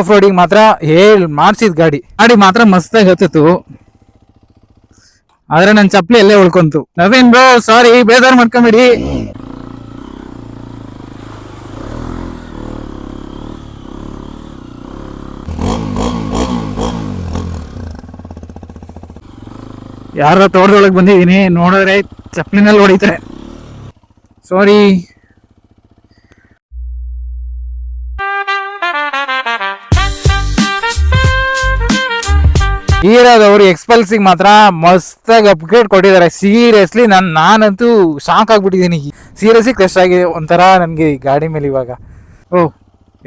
Of ರೋಡಿಗೆ ಮಾತ್ರ ಮಾಡ್ಸಿದ್ ಗಾಡಿ ಮಾತ್ರ ಮಸ್ತಾಗಿ ಹತ್ತಿತ್ತು. ಆದ್ರೆ ನನ್ನ ಚಪ್ಪಲಿ ಎಲ್ಲೇ ಉಳ್ಕೊಂತು. ನವೀನ್ ಬ್ರೋ ಸಾರಿ, ಬೇಜಾರು ಮಾಡ್ಕೊಂಬಿಡಿ. ಯಾರೋ ತೋಟದೊಳಗೆ ಬಂದಿದ್ದೀನಿ, ನೋಡಿದ್ರೆ ಚಪ್ಪಲಿನಲ್ಲಿ ಹೊಡಿತಾರೆ. ಸಾರಿ. ಹೀರಾದವರು ಎಕ್ಸ್ಪಲ್ಸಿಗೆ ಮಾತ್ರ ಮಸ್ತಾಗಿ ಅಪ್ಗ್ರೇಡ್ ಕೊಟ್ಟಿದ್ದಾರೆ. ಸೀರಿಯಸ್ಲಿ ನಾನಂತೂ ಶಾಕ್ ಆಗ್ಬಿಟ್ಟಿದ್ದೀನಿ. ಸೀರಿಯಸ್ಲಿ ಕ್ರಶ್ ಆಗಿದೆ ಒಂಥರ ನನಗೆ ಈ ಗಾಡಿ ಮೇಲೆ ಇವಾಗ. ಓಹ್,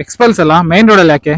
ಎಕ್ಸ್ಪಲ್ಸ್ ಅಲ್ಲ, ಮೈನ್ ರೋಡಲ್ಲಿ ಯಾಕೆ?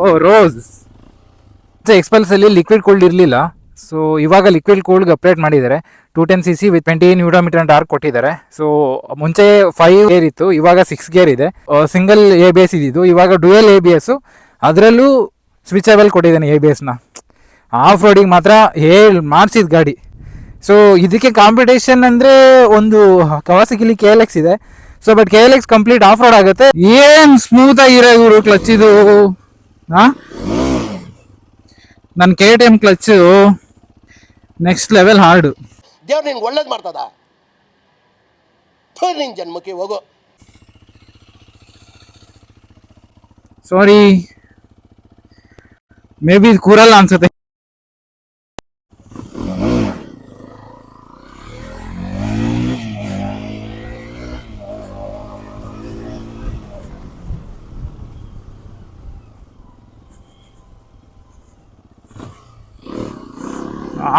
ಓ ರೋಸ್. ಎಕ್ಸ್ಪಲ್ಸ್ ಅಲ್ಲಿ ಲಿಕ್ವಿಡ್ ಕೂಲ್ಡ್ ಇರಲಿಲ್ಲ, ಸೊ ಇವಾಗ ಲಿಕ್ವಿಡ್ ಕೂಲ್ಡ್ ಅಪ್ಡೇಟ್ ಮಾಡಿದ್ದಾರೆ. 210cc ವಿತ್ 20 Nm ಟಾರ್ಕ್ ಕೊಟ್ಟಿದ್ದಾರೆ. ಸೊ ಮುಂಚೆ 5 ಗೇರ್ ಇತ್ತು, ಇವಾಗ 6 ಗೇರ್ ಇದೆ. ಸಿಂಗಲ್ ABS ಇದ್ದಿದ್ದು, ಇವಾಗ ಡ್ಯುಯಲ್ ABS, ಅದರಲ್ಲೂ ಸ್ವಿಚಬಲ್ ಕೊಟ್ಟಿದ್ದಾನೆ ABSನ. ಆಫ್ ರೋಡಿಗೆ ಮಾತ್ರ ಮಾಡ್ಸಿದ ಗಾಡಿ. ಸೊ ಇದಕ್ಕೆ ಕಾಂಪಿಟೇಷನ್ ಅಂದರೆ ಒಂದು ಕವಾಸಕಿಲಿ KLX ಇದೆ. So but KLX complete of road ಆಗುತ್ತೆ. ಏನು ಸ್ಮೂತ್ ಆಗಿರೋ ಇವರು ಕ್ಲಚ್ ಇದು. ನನ್ನ KTM clutch next level hard. ದೇವ್ರು ನಿನ್ಗೆ ಒಳ್ಳೇದು ಮಾಡ್ತದ, ನಿನ್ ಜನ್ಮಕ್ಕೆ ಹೋಗೋ. ಸಾರಿ, ಮೇ ಬಿ ಕೂರಲ್ಲ ಅನ್ಸುತ್ತೆ.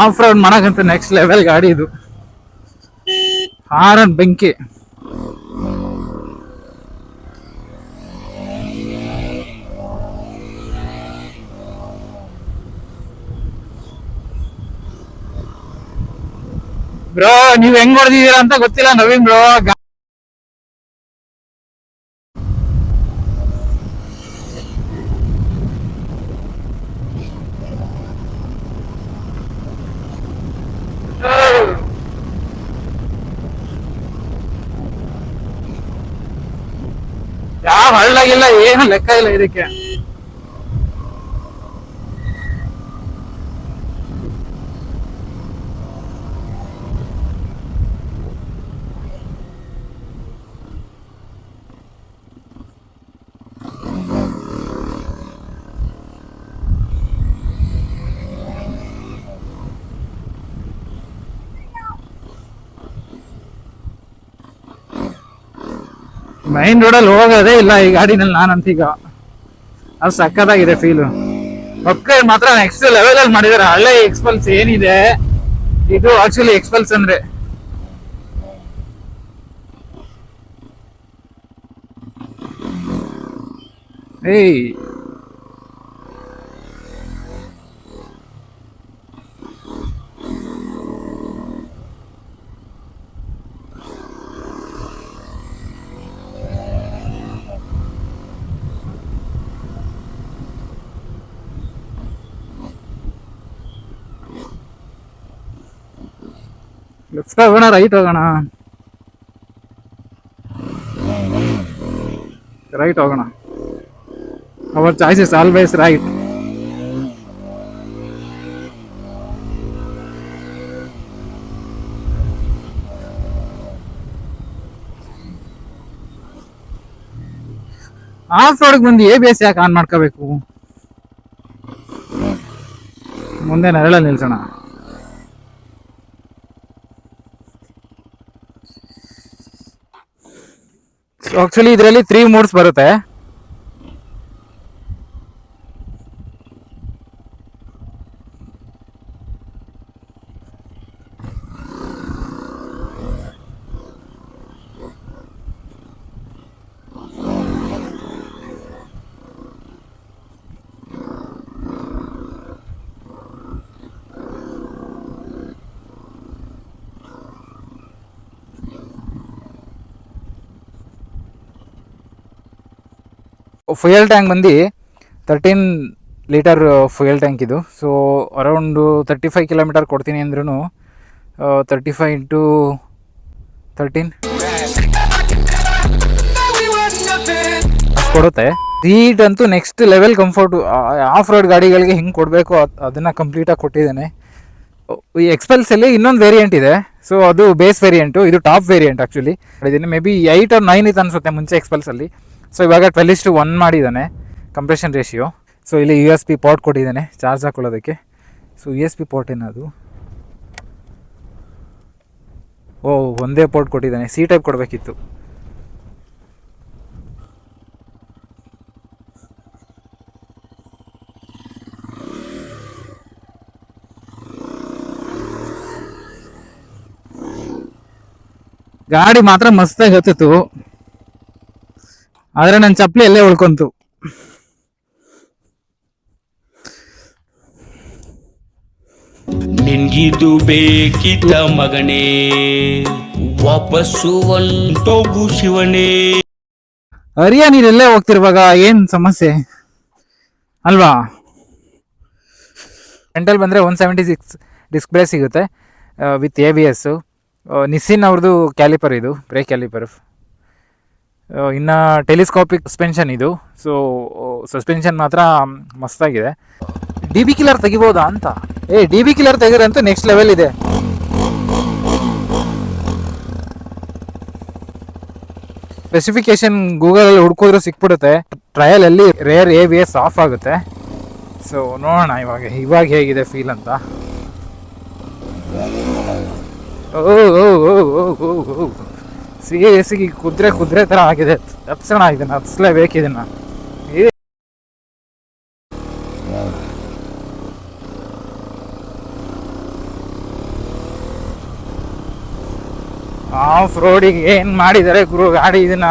ಆಫ್ ರೋಡ್ ಮಾಡಕ್ಕಂತ ನೆಕ್ಸ್ಟ್ ಲೆವೆಲ್ ಗಾಡಿ ಇದು. ಹಾರನ್ ಬೆಂಕಿ. ಬ್ರೋ ನೀವ್ ಹೆಂಗ್ ಹೊಡೆದಿದ್ದೀರಾ ಅಂತ ಗೊತ್ತಿಲ್ಲ ನವೀನ್ ಬ್ರೋ. ಯಾವ ಹಳ್ಳಾಗಿಲ್ಲ, ಏನು ಲೆಕ್ಕ ಇಲ್ಲ ಇದಕ್ಕೆ. ಮೈನ್ ರೋಡಲ್ಲಿ ಹೋಗೋದೇ ಇಲ್ಲ ಈ ಗಾಡಿನಲ್ಲಿ ನಾನಂತೀಗ. ಅದು ಸಕ್ಕತ್ತಾಗಿದೆ ಫೀಲು. ಅಪ್ಗ್ರೇಡ್ ಮಾತ್ರ ನೆಕ್ಸ್ಟ್ ಲೆವೆಲ್ ಅಲ್ಲಿ ಮಾಡಿದ್ದಾರೆ. ಹಳೆ ಎಕ್ಸ್ಪಲ್ಸ್ ಏನಿದೆ, ಇದು ಆಕ್ಚುಲಿ ಎಕ್ಸ್ಪಲ್ಸ್ ಅಂದ್ರೆ ಏಯ್ ಲೆಫ್ಟ್ ಹೋಗೋಣ ರೈಟ್ ಹೋಗೋಣ? ರೈಟ್ ಹೋಗೋಣ. Our choice is always right. Off ರೋಡ್ಗೆ ಬಂದು ABS ಯಾಕೆ ಆನ್ ಮಾಡ್ಕೋಬೇಕು? ಮುಂದೆ ನೆರಳಲ್ಲಿ ನಿಲ್ಸೋಣ. ಆಕ್ಚುಲಿ ಇದರಲ್ಲಿ 3 ಮೋಡ್ಸ್ ಬರುತ್ತೆ. ಫ್ಯೂಯಲ್ ಟ್ಯಾಂಕ್ ಬಂದು 13 ಲೀಟರ್ ಫ್ಯೂಯಲ್ ಟ್ಯಾಂಕ್ ಇದು. ಸೊ ಅರೌಂಡು 35 ಕಿಲೋಮೀಟರ್ ಕೊಡ್ತೀನಿ ಅಂದ್ರೂ 35 ಇಂಟು 13 ಕೊಡುತ್ತೆ. ಸೀಟ್ ಅಂತೂ next level comfort. Off road ಗಾಡಿಗಳಿಗೆ ಹೆಂಗೆ ಕೊಡಬೇಕು ಅದನ್ನು ಕಂಪ್ಲೀಟಾಗಿ ಕೊಟ್ಟಿದ್ದಾನೆ. ಈ ಎಕ್ಸ್ಪಲ್ಸಲ್ಲಿ ಇನ್ನೊಂದು ವೇರಿಯಂಟ್ ಇದೆ. ಸೊ ಅದು ಬೇಸ್ ವೇರಿಯಂಟು, ಇದು ಟಾಪ್ ವೇರಿಯಂಟ್ ಆ್ಯಕ್ಚುಲಿ. ಇದನ್ನು ಮೇ ಬಿ 8 or 9 ಇತ್ತು ಅನಿಸುತ್ತೆ ಮುಂಚೆ ಎಕ್ಸ್ಪಲ್ಸಲ್ಲಿ. ಸೊ ಇವಾಗ 12:1 ಮಾಡಿದ್ದಾನೆ ಕಂಪ್ರೆಷನ್ ರೇಷಿಯೋ. ಸೊ ಇಲ್ಲಿ USB ಪೋರ್ಟ್ ಕೊಟ್ಟಿದ್ದಾನೆ ಚಾರ್ಜ್ ಹಾಕೊಳ್ಳೋದಕ್ಕೆ. ಸೊ USB ಪೋರ್ಟ್ ಏನದು? ಒಂದೇ ಪೋರ್ಟ್ ಕೊಟ್ಟಿದ್ದಾನೆ. C ಟೈಪ್ ಕೊಡಬೇಕಿತ್ತು. ಗಾಡಿ ಮಾತ್ರ ಮಸ್ತಾಗಿ ಹತ್ತಿತ್ತು, ಆದರೆ ನನ್ನ ಚಪ್ಪಲಿ ಎಲ್ಲೇ ಉಳ್ಕೊಂತು. ನಿನ್ಗಿದು ಬೇಕಿತ್ತ ಮಗನೇ, ವಾಪಸ್ಸು ಒಂಟೋಗು ಶಿವನೇ. ಅರಿಯಾ ನೀನೆಲ್ಲೇ ಹೋಗ್ತಿರುವಾಗ ಏನ್ ಸಮಸ್ಯೆ ಅಲ್ವಾ? ಫ್ರಂಟಲ್ಲಿ ಬಂದರೆ 176 ಡಿಸ್ಕ್ ಬ್ರೇಕ್ ಸಿಗುತ್ತೆ ವಿತ್ ABS. ನಿಸ್ಸಿನ್ ಅವ್ರದ್ದು ಕ್ಯಾಲಿಪರ್ ಇದು, ಬ್ರೇಕ್ ಕ್ಯಾಲಿಪರ್. ಇನ್ನು ಟೆಲಿಸ್ಕೋಪಿಕ್ ಸಸ್ಪೆನ್ಷನ್ ಇದು. ಸೊ ಸಸ್ಪೆನ್ಷನ್ ಮಾತ್ರ ಮಸ್ತಾಗಿದೆ. DB ಕಿಲ್ಲರ್ ತೆಗಿಬೋದಾ ಅಂತ? DB ಕಿಲ್ಲರ್ ತೆಗಿರಂತೂ ನೆಕ್ಸ್ಟ್ ಲೆವೆಲ್ ಇದೆ. ಸ್ಪೆಸಿಫಿಕೇಶನ್ ಗೂಗಲಲ್ಲಿ ಹುಡ್ಕೋದ್ರೂ ಸಿಕ್ಬಿಡುತ್ತೆ. ಟ್ರಯಲಲ್ಲಿ ರೇರ್ ABS ಆಫ್ ಆಗುತ್ತೆ. ಸೊ ನೋಡೋಣ ಇವಾಗ ಹೇಗಿದೆ ಫೀಲ್ ಅಂತ. ಸೀರಿಯಸ್ಸಿಗೆ ಕುದುರೆ ಥರ ಆಗಿದೆ. ಹತ್ಸೋಣ ಇದನ್ನು, ಹತ್ಸ್ಲೇಬೇಕು ಇದನ್ನು. ಆಫ್ ರೋಡಿಗೆ ಏನು ಮಾಡಿದ್ದಾರೆ ಗುರು ಗಾಡಿ ಇದನ್ನ.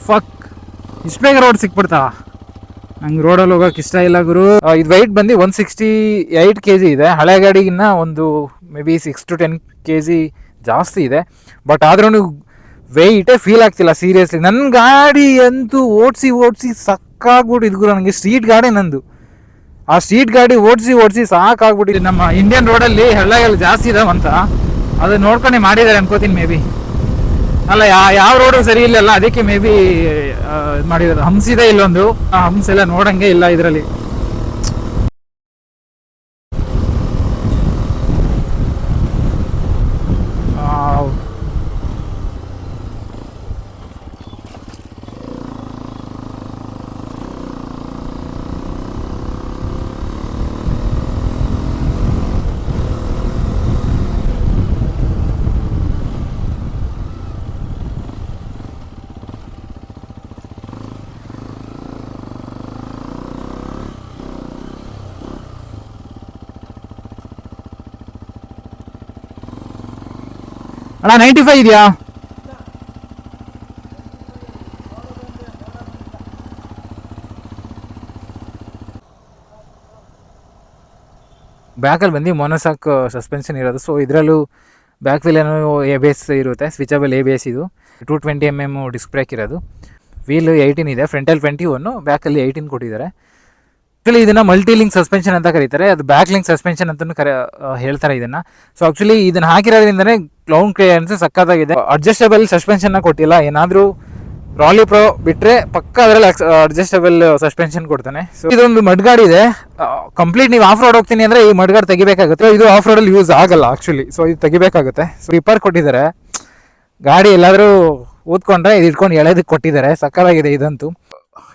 ಫಕ್, ಇಷ್ಟು ಬೇಗ ರೋಡ್ ಸಿಕ್ಬಿಡ್ತಾ? ನಂಗೆ ರೋಡಲ್ಲಿ ಹೋಗೋಕೆ ಇಷ್ಟ ಇಲ್ಲ ಗುರು. ಇದು ವೆಯ್ಟ್ ಬಂದು 168 kg ಇದೆ. ಹಳೆ ಗಾಡಿಗಿನ್ನ ಒಂದು ಮೇ ಬಿ 6 to 10 kg ಜಾಸ್ತಿ ಇದೆ. ಬಟ್ ಆದ್ರೂ ವೆಯ್ಟೇ ಫೀಲ್ ಆಗ್ತಿಲ್ಲ ಸೀರಿಯಸ್ಲಿ. ನನ್ನ ಗಾಡಿ ಅಂತೂ ಓಡಿಸಿ ಸಾಕಾಗ್ಬಿಟ್ಟಿದ್ದು ಗುರು. ನನಗೆ ಸ್ಟ್ರೀಟ್ ಗಾಡಿ ನಂದು. ಆ ಸ್ಟ್ರೀಟ್ ಗಾಡಿ ಓಡಿಸಿ ಸಾಕಾಗ್ಬಿಟ್ಟಿದೆ. ನಮ್ಮ ಇಂಡಿಯನ್ ರೋಡಲ್ಲಿ ಹಳ್ಳೆಗಳು ಜಾಸ್ತಿ ಇದಾವಂತ ಅದನ್ನ ನೋಡ್ಕೊಂಡೆ ಮಾಡಿದ್ದಾರೆ ಅನ್ಕೋತೀನಿ ಮೇ ಬಿ. ಅಲ್ಲ, ಯಾವ ರೋಡು ಸರಿ ಇಲ್ಲಲ್ಲ, ಅದಕ್ಕೆ ಮೇ ಬಿ ಮಾಡಿರೋದು. ಹಂಪ್ಸ್ ಇದೆ ಇಲ್ಲೊಂದು, ಆ ಹಂಪ್ಸ್ ಎಲ್ಲ ನೋಡಂಗೆ ಇಲ್ಲ ಇದರಲ್ಲಿ. ಅಣ್ಣ 95 ಇದೆಯಾ? ಬ್ಯಾಕಲ್ಲಿ ಬಂದು ಮೊನೋಸಾಕ್ ಸಸ್ಪೆನ್ಷನ್ ಇರೋದು. ಸೊ ಇದರಲ್ಲೂ ಬ್ಯಾಕ್ ವೀಲೇನೋ ABS ಇರುತ್ತೆ, ಸ್ವಿಚಬಲ್ ABS. ಇದು 220 mm ಡಿಸ್ಕ್ ಬ್ರೇಕ್ ಇರೋದು. ವೀಲ್ 18 ಇದೆ, ಫ್ರಂಟಲ್ಲಿ 21, ಬ್ಯಾಕಲ್ಲಿ 18 ಕೊಟ್ಟಿದ್ದಾರೆ. ಆ್ಯಕ್ಚುಲಿ ಇದನ್ನು ಮಲ್ಟಿ ಲಿಂಕ್ ಸಸ್ಪೆನ್ಷನ್ ಅಂತ ಕರೀತಾರೆ. ಅದು ಬ್ಯಾಕ್ ಲಿಂಕ್ ಸಸ್ಪೆನ್ಷನ್ ಅಂತಲೂ ಹೇಳ್ತಾರೆ ಇದನ್ನು. ಸೊ ಆ್ಯಕ್ಚುಲಿ ಇದನ್ನು ಹಾಕಿರೋದ್ರಿಂದನೇ ಗ್ರೌಂಡ್ ಕ್ಲಿಯರೆನ್ಸ್ ಸಕ್ಕತ್ತಾಗಿದೆ. ಅಡ್ಜಸ್ಟಬಲ್ ಸಸ್ಪೆನ್ಷನ್ನ ಕೊಟ್ಟಿಲ್ಲ. ಏನಾದರೂ ರಾಲಿ ಪ್ರೋ ಬಿಟ್ಟರೆ ಪಕ್ಕ ಅದರಲ್ಲಿ ಅಡ್ಜಸ್ಟಬಲ್ ಸಸ್ಪೆನ್ಷನ್ ಕೊಡ್ತಾನೆ. ಸೊ ಇದೊಂದು ಮಡ್ ಗಾಡಿ ಇದೆ. ಕಂಪ್ಲೀಟ್ ನೀವು ಆಫ್ ರೋಡ್ ಹೋಗ್ತೀನಿ ಅಂದರೆ ಈ ಮಡ್ ಗಾಡಿ ತೆಗಿಬೇಕಾಗುತ್ತೆ. ಇದು ಆಫ್ ರೋಡಲ್ಲಿ ಯೂಸ್ ಆಗಲ್ಲ ಆ್ಯಕ್ಚುಲಿ. ಸೊ ಇದು ತೆಗಿಬೇಕಾಗುತ್ತೆ. ಸೊ ರಿಪೇರ್ ಕೊಟ್ಟಿದ್ದಾರೆ. ಗಾಡಿ ಎಲ್ಲಾದರೂ ಊದ್ಕೊಂಡ್ರೆ ಇದು ಇಟ್ಕೊಂಡು ಎಳೆದಕ್ಕೆ ಕೊಟ್ಟಿದ್ದಾರೆ. ಸಕ್ಕತ್ತಾಗಿದೆ ಇದಂತೂ.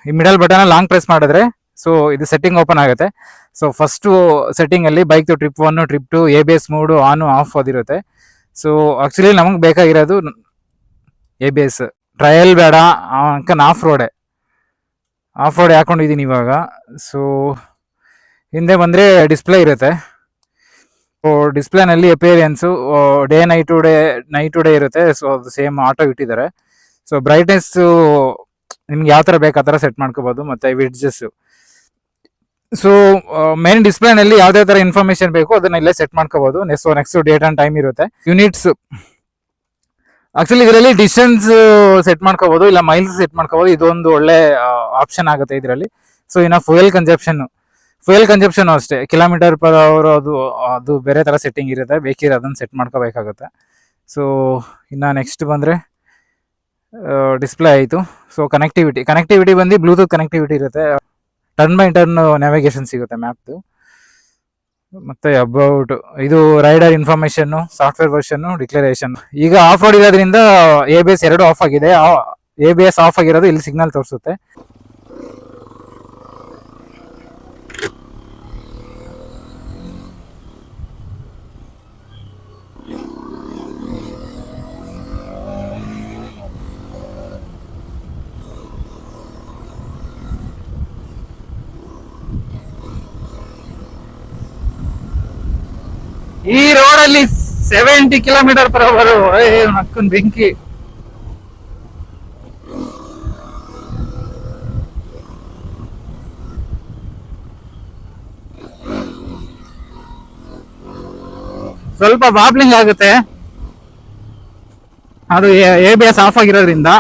ಈ ಮಿಡಲ್ ಬಟನ್ ಲಾಂಗ್ ಪ್ರೆಸ್ ಮಾಡಿದ್ರೆ ಸೊ ಇದು ಸೆಟ್ಟಿಂಗ್ ಓಪನ್ ಆಗುತ್ತೆ. ಸೊ ಫಸ್ಟು ಸೆಟ್ಟಿಂಗಲ್ಲಿ ಬೈಕ್ದು trip 1 trip 2 ABS mode on off ಅದಿರುತ್ತೆ. ಸೊ ಆ್ಯಕ್ಚುಲಿ ನಮಗೆ ಬೇಕಾಗಿರೋದು ABS ಟ್ರಯಲ್ ಬೇಡ, ಅಂಕನ್ ಆಫ್ ರೋಡ್ ಹಾಕೊಂಡಿದ್ದೀನಿ ಇವಾಗ. ಸೊ ಹಿಂದೆ ಬಂದರೆ ಡಿಸ್ಪ್ಲೇ ಇರುತ್ತೆ. ಡಿಸ್ಪ್ಲೇನಲ್ಲಿ ಅಪಿಯರೆನ್ಸು ನೈಟ್ ಟು ಡೇ ಇರುತ್ತೆ. ಸೊ ಅದು ಸೇಮ್ ಆಟೋ ಇಟ್ಟಿದ್ದಾರೆ. ಸೊ ಬ್ರೈಟ್ನೆಸ್ಸು ನಿಮ್ಗೆ ಯಾವ ಥರ ಬೇಕು ಆ ಥರ ಸೆಟ್ ಮಾಡ್ಕೋಬೋದು. ಮತ್ತು ವಿಡ್ಜಸ್ಸು, ಸೊ ಮೇನ್ ಡಿಸ್ಪ್ಲೇನಲ್ಲಿ ಯಾವುದೇ ಥರ ಇನ್ಫಾರ್ಮೇಷನ್ ಬೇಕು ಅದನ್ನ ಇಲ್ಲೇ ಸೆಟ್ ಮಾಡ್ಕೋಬೋದು. ನೆಕ್ಸ್ಟ್ ಡೇಟ್ ಆ್ಯಂಡ್ ಟೈಮ್ ಇರುತ್ತೆ. ಯೂನಿಟ್ಸ್ ಆಕ್ಚುಲಿ ಇದರಲ್ಲಿ ಡಿಸ್ಟೆನ್ಸ್ ಸೆಟ್ ಮಾಡ್ಕೋಬೋದು, ಇಲ್ಲ ಮೈಲ್ಸ್ ಸೆಟ್ ಮಾಡ್ಕೋಬೋದು. ಇದೊಂದು ಒಳ್ಳೆ ಆಪ್ಷನ್ ಆಗುತ್ತೆ ಇದರಲ್ಲಿ. ಸೊ ಇನ್ನು ಫ್ಯೂಯಲ್ ಕನ್ಸಪ್ಷನ್ ಅಷ್ಟೇ, ಕಿಲೋಮೀಟರ್ ಪರ್ ಅವರ್ ಅದು ಬೇರೆ ಥರ ಸೆಟ್ಟಿಂಗ್ ಇರುತ್ತೆ. ಬೇಕಿದ್ರೆ ಅದನ್ನು ಸೆಟ್ ಮಾಡ್ಕೋಬೇಕಾಗುತ್ತೆ. ಸೊ ಇನ್ನು ನೆಕ್ಸ್ಟ್ ಬಂದರೆ ಡಿಸ್ಪ್ಲೇ ಆಯಿತು. ಸೊ ಕನೆಕ್ಟಿವಿಟಿ ಬಂದು ಬ್ಲೂಟೂತ್ ಕನೆಕ್ಟಿವಿಟಿ ಇರುತ್ತೆ. ಟರ್ನ್ ಬೈ ಟರ್ನ್ ನ್ಯಾವಿಗೇಷನ್ ಸಿಗುತ್ತೆ ಮ್ಯಾಪ್ದು. ಮತ್ತು ಅಬೌಟ್ ಇದು ರೈಡರ್ ಇನ್ಫಾರ್ಮೇಷನ್ನು, ಸಾಫ್ಟ್ವೇರ್ ವರ್ಷನ್ನು, ಡಿಕ್ಲರೇಷನ್. ಈಗ ಆಫ್ ರೋಡ್ ಇರೋದ್ರಿಂದ ABS 2 ಆಫ್ ಆಗಿದೆ. ABS ಆಫ್ ಆಗಿರೋದು ಇಲ್ಲಿ ಸಿಗ್ನಲ್ ತೋರಿಸುತ್ತೆ. ಈ ರೋಡಲ್ಲಿ 70 ಕಿಲೋಮೀಟರ್ ಪರ್ ಅವರ್ ನಕ್ಕನ್ ಬೆಂಕಿ. ಸ್ವಲ್ಪ ಬಾಬ್ಲಿಂಗ್ ಆಗುತ್ತೆ, ಅದು ABS ಆಫ್ ಆಗಿರೋದ್ರಿಂದ.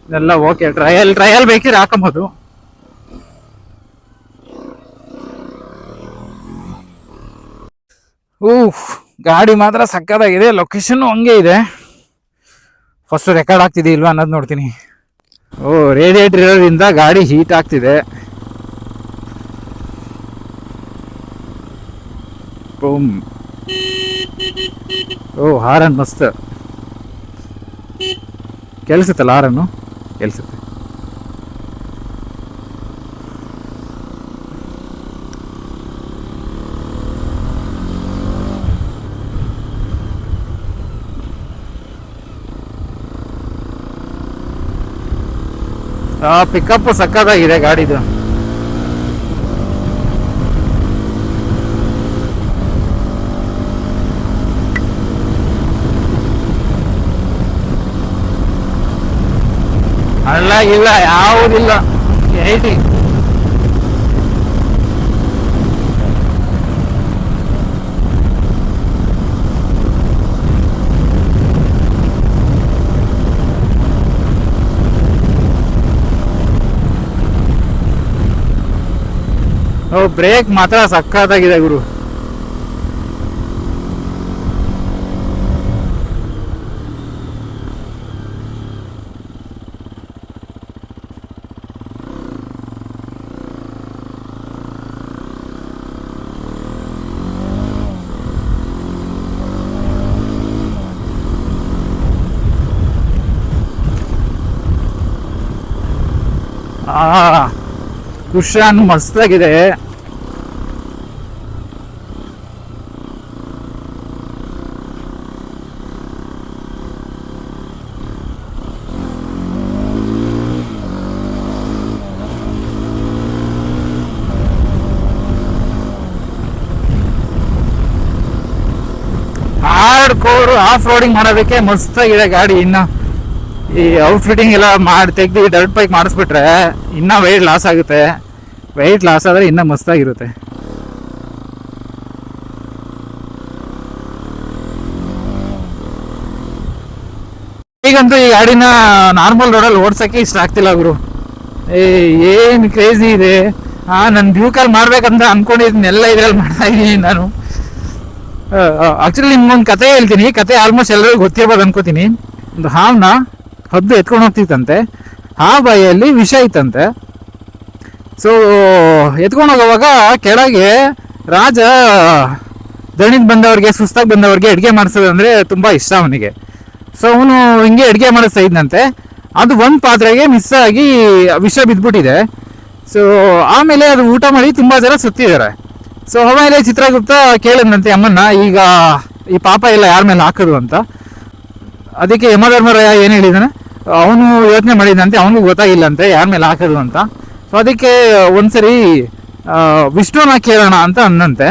ಇದೆಲ್ಲ ಓಕೆ. ಟ್ರಯಲ್ ಬೇಕಿದ್ರೆ ಹಾಕಬಹುದು. ಗಾಡಿ ಮಾತ್ರ ಸಕ್ಕತ್ತಾಗಿದೆ. ಲೊಕೇಶನ್ ಹಂಗೆ ಇದೆ. ಫಸ್ಟ್ ರೆಕಾರ್ಡ್ ಆಗ್ತಿದೆ ಇಲ್ವಾ ಅನ್ನೋದು ನೋಡ್ತೀನಿ. ರೇಡಿಯೇಟರ್ ಇರೋದ್ರಿಂದ ಗಾಡಿ ಹೀಟ್ ಆಗ್ತಿದೆ. ಹಾರನ್ ಮಸ್ತ್ ಕೆಲ್ಸುತ್ತಲ್ಲ, ಹಾರನ್ನು ಕೆಲ್ಸುತ್ತೆ. ಪಿಕಪ್ ಸಕ್ಕತ್ತಾಗಿದೆ ಗಾಡಿದು. ಇಲ್ಲ ಯಾವುದಿಲ್ಲ. 80 ಬ್ರೇಕ್ ಮಾತ್ರ ಸಕ್ಕತ್ತಾಗಿದೆ ಗುರು. ಕುಶನ್ ಮಸ್ತಾಗಿದೆ. ಹಾರ್ಡ್ ಕೋರ್ ಆಫ್ ರೋಡಿಂಗ್ ಮಾಡೋದಕ್ಕೆ ಮಸ್ತಾಗಿದೆ ಗಾಡಿ. ಇನ್ನು ಈ ಔಟ್ಫಿಟ್ಟಿಂಗ್ ಎಲ್ಲ ತೆಗ್ದು ಡರ್ಟ್ ಬೈಕ್ ಮಾಡಿಸ್ಬಿಟ್ರೆ ಇನ್ನೂ ವೆಯ್ಟ್ ಲಾಸ್ ಆಗುತ್ತೆ. ವೆಯ್ಟ್ ಲಾಸ್ ಆದರೆ ಇನ್ನೂ ಮಸ್ತಾಗಿರುತ್ತೆ. ಈಗಂತೂ ಈ ಗಾಡಿನ ನಾರ್ಮಲ್ ರೋಡಲ್ಲಿ ಓಡ್ಸೋಕ್ಕೆ ಇಷ್ಟ ಆಗ್ತಿಲ್ಲ ಗುರು. ಏನು ಕ್ರೇಜಿ ಇದೆ. ನನ್ನ ಡ್ಯೂ ಕಾಲ್ ಮಾಡ್ಬೇಕಂತ ಅನ್ಕೊಂಡಿದ್ದನ್ನೆಲ್ಲ ಇದ್ರಲ್ಲಿ ಮಾಡ್ತಾ ಇದ್ದೀನಿ ನಾನು. ಆಕ್ಚುಲಿ ನಿಮ್ಗೊಂದು ಕತೆ ಹೇಳ್ತೀನಿ. ಕತೆ ಆಲ್ಮೋಸ್ಟ್ ಎಲ್ಲರಿಗೂ ಗೊತ್ತಿರ್ಬೋದು ಅನ್ಕೋತೀನಿ. ಒಂದು ಹಾವನ್ನ ಹದ್ದು ಎತ್ಕೊಂಡು ಹೋಗ್ತಿತ್ತಂತೆ. ಆ ಬಾಯಲ್ಲಿ ವಿಷ ಇತ್ತಂತೆ. ಸೊ ಎತ್ಕೊಂಡು ಹೋಗೋವಾಗ ಕೆಳಗೆ ರಾಜ ದಣಿದ್ ಬಂದವ್ರಿಗೆ, ಸುಸ್ತಾಗಿ ಬಂದವ್ರಿಗೆ ಅಡುಗೆ ಮಾಡಿಸೋದಂದ್ರೆ ತುಂಬ ಇಷ್ಟ ಅವನಿಗೆ. ಸೊ ಅವನು ಹಿಂಗೆ ಅಡುಗೆ ಮಾಡಿಸ್ತಾ ಇದ್ದಂತೆ. ಅದು ಒಂದು ಪಾತ್ರೆಗೆ ಮಿಸ್ ಆಗಿ ವಿಷ ಬಿದ್ದುಬಿಟ್ಟಿದೆ. ಸೊ ಆಮೇಲೆ ಅದು ಊಟ ಮಾಡಿ ತುಂಬ ಜನ ಸತ್ತಿದ್ದಾರೆ. ಸೊ ಆಮೇಲೆ ಚಿತ್ರಗುಪ್ತ ಕೇಳಿದ್ನಂತೆ ಅಮ್ಮನ್ನ, ಈಗ ಈ ಪಾಪ ಎಲ್ಲ ಯಾರ ಮೇಲೆ ಹಾಕೋದು ಅಂತ. ಅದಕ್ಕೆ ಯಮಧರ್ಮರಾಯ ಏನು ಹೇಳಿದಾನೆ, ಅವನು ಯೋಚನೆ ಮಾಡಿದಂತೆ, ಅವನಿಗೂ ಗೊತ್ತಾಗಿಲ್ಲಂತೆ ಯಾರ ಮೇಲೆ ಹಾಕೋದು ಅಂತ. ಸೊ ಅದಕ್ಕೆ ಒಂದ್ಸರಿ ವಿಷ್ಣುನ ಕೇಳೋಣ ಅಂತ ಅಂದಂತೆ.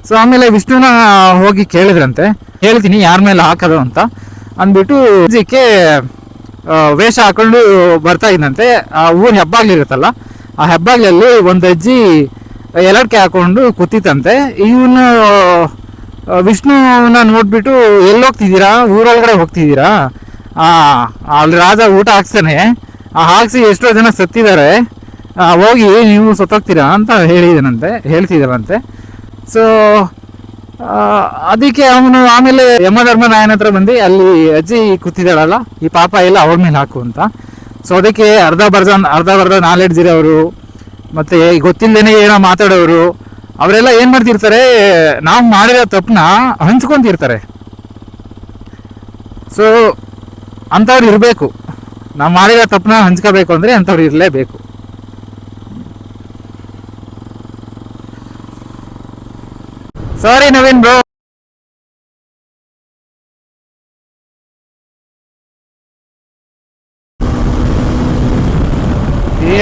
ಸೊ ಆಮೇಲೆ ವಿಷ್ಣುನ ಹೋಗಿ ಕೇಳಿದ್ರಂತೆ, ಹೇಳ್ತೀನಿ ಯಾರ ಮೇಲೆ ಹಾಕೋದು ಅಂತ ಅಂದ್ಬಿಟ್ಟು ಇದಕ್ಕೆ ವೇಷ ಹಾಕೊಂಡು ಬರ್ತಾ ಇದ್ದಂತೆ. ಆ ಊರ ಹೆಬ್ಬಾಗ್ಲಿರುತ್ತಲ್ಲ, ಆ ಹೆಬ್ಬಾಗ್ಲಲ್ಲಿ ಒಂದು ಅಜ್ಜಿ ಎಲಡ್ಕೆ ಹಾಕೊಂಡು ಕೂತಿತ್ತಂತೆ. ಇವನು ವಿಷ್ಣುನ ನೋಡ್ಬಿಟ್ಟು ಎಲ್ಲಿ ಹೋಗ್ತಿದ್ದೀರಾ, ಊರೊಳಗಡೆ ಹೋಗ್ತಿದ್ದೀರಾ, ಅಲ್ಲಿ ರಾಜ ಊಟ ಹಾಕ್ಸ್ತಾನೆ, ಹಾಕ್ಸಿ ಎಷ್ಟೋ ಜನ ಸತ್ತಿದ್ದಾರೆ, ಹೋಗಿ ನೀವು ಸತ್ತೋಗ್ತೀರಾ ಅಂತ ಹೇಳ್ತಿದ್ದಾರಂತೆ. ಸೊ ಅದಕ್ಕೆ ಅವನು ಆಮೇಲೆ ಯಮಧರ್ಮರಾಯನ ಹತ್ರ ಬಂದು ಅಲ್ಲಿ ಅಜ್ಜಿ ಕೂತಿದ್ದಾಳಲ್ಲ, ಈ ಪಾಪ ಎಲ್ಲ ಅವ್ರ ಮೇಲೆ ಹಾಕು ಅಂತ. ಸೊ ಅದಕ್ಕೆ ಅರ್ಧ ಬರ್ಧ ನಾಲೆಡ್ಜ್ ಇರೋರು ಮತ್ತೆ ಗೊತ್ತಿಲ್ಲದೇನೆ ಏನೋ ಮಾತಾಡೋರು ಅವರೆಲ್ಲ ಏನು ಮಾಡ್ತಿರ್ತಾರೆ, ನಾವು ಮಾಡಿರೋ ತಪ್ಪನ್ನ ಹಂಚ್ಕೊಂತಿರ್ತಾರೆ. ಸೊ ಅಂಥವ್ರು ಇರಬೇಕು, ನಾವು ಮಾಡಿರೋ ತಪ್ಪನ್ನ ಹಂಚ್ಕೋಬೇಕು ಅಂದರೆ ಅಂಥವ್ರು ಇರಲೇಬೇಕು. ಸಾರಿ ನವೀನ್ ಬ್ರೋ.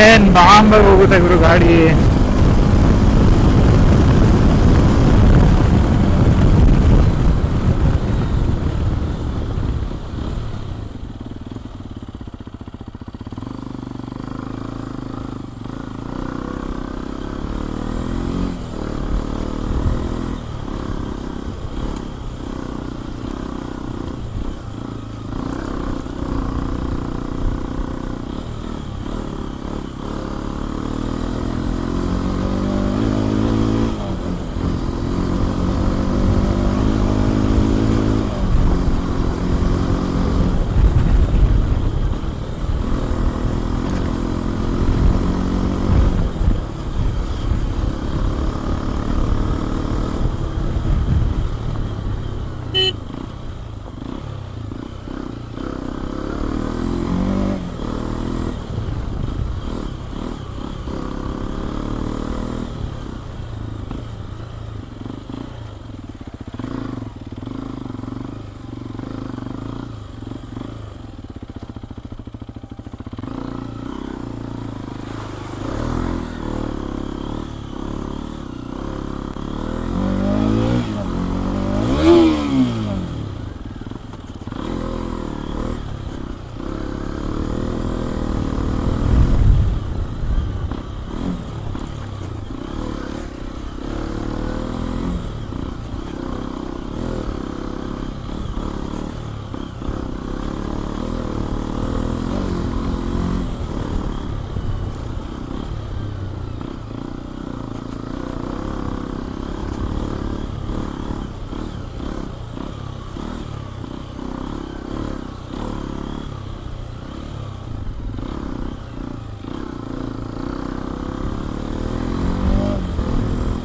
ಏನ್ ಬಾಂಬ್ ಹೋಗುತ್ತೆ ಗುರು ಗಾಡಿ.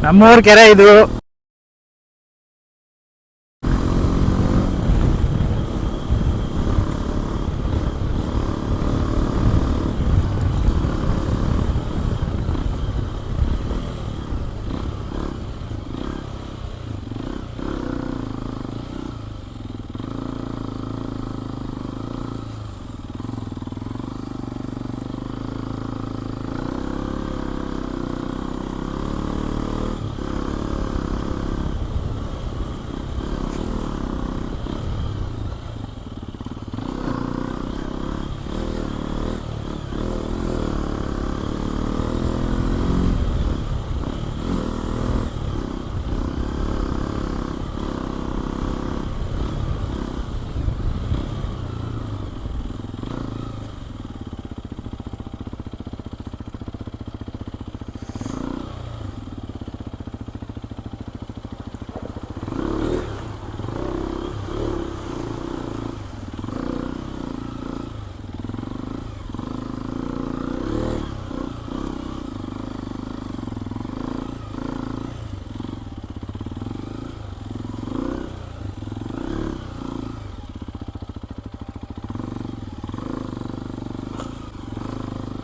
ನಮ್ಮೂರ್ ಕೆರೆ ಇದು.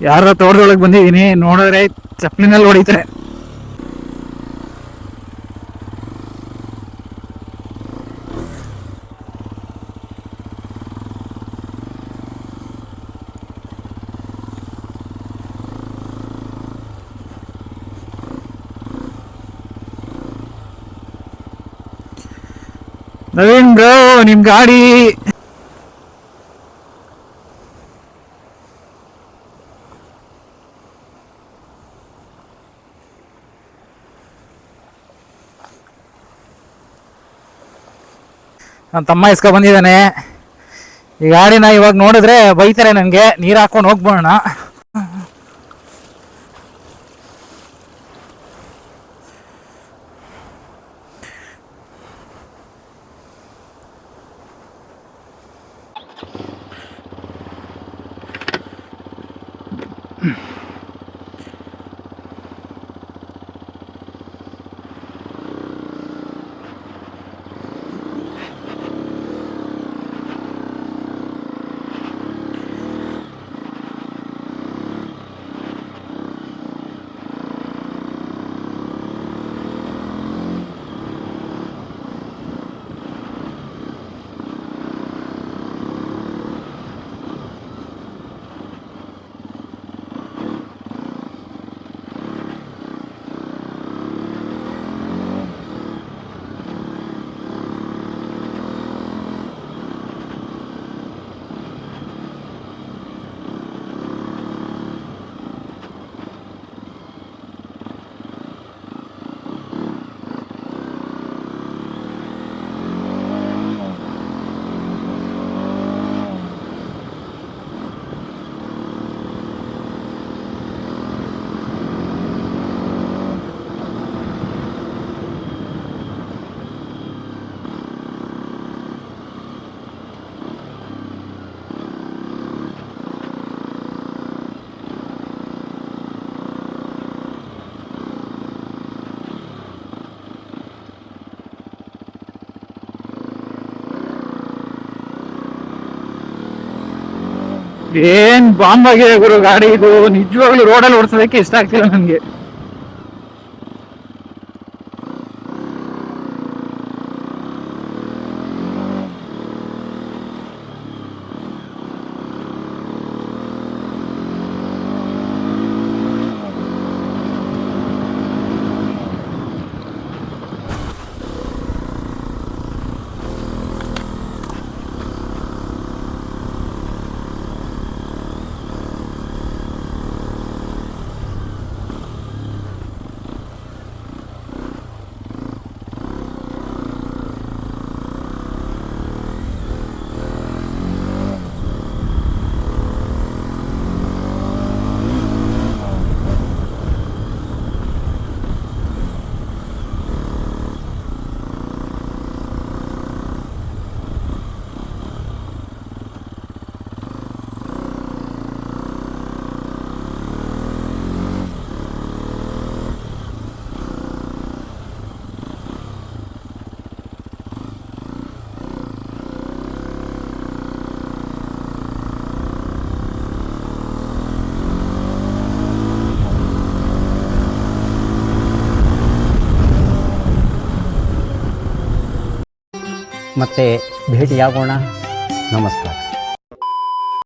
ಯಾರ ತೋಟದೊಳಗೆ ಬಂದಿದ್ದೀನಿ, ನೋಡಿದ್ರೆ ಚಪ್ಪಲಿನಲ್ಲಿ ಹೊಡಿತಾರೆ. ನವೀನ್ ಬ್ರೋ, ನಿಮ್ ಗಾಡಿ ನನ್ನ ತಮ್ಮ ಇಸ್ಕೊ ಬಂದಿದ್ದಾನೆ. ಈ ಗಾಡಿನ ಇವಾಗ ನೋಡಿದ್ರೆ ಬೈತಾರೆ ನನಗೆ. ನೀರು ಹಾಕೊಂಡು ಹೋಗ್ಬೋಣ. ಏನ್ ಬಾಂಬ್ ಆಗಿದೆ ಗುರು ಗಾಡಿ ಇದು. ನಿಜವಾಗ್ಲೂ ರೋಡಲ್ಲಿ ಓಡಿಸೋದಕ್ಕೆ ಇಷ್ಟ ಆಗ್ತಿಲ್ಲ ನನಗೆ. ಮತ್ತೆ ಭೇಟಿಯಾಗೋಣ. ನಮಸ್ಕಾರ.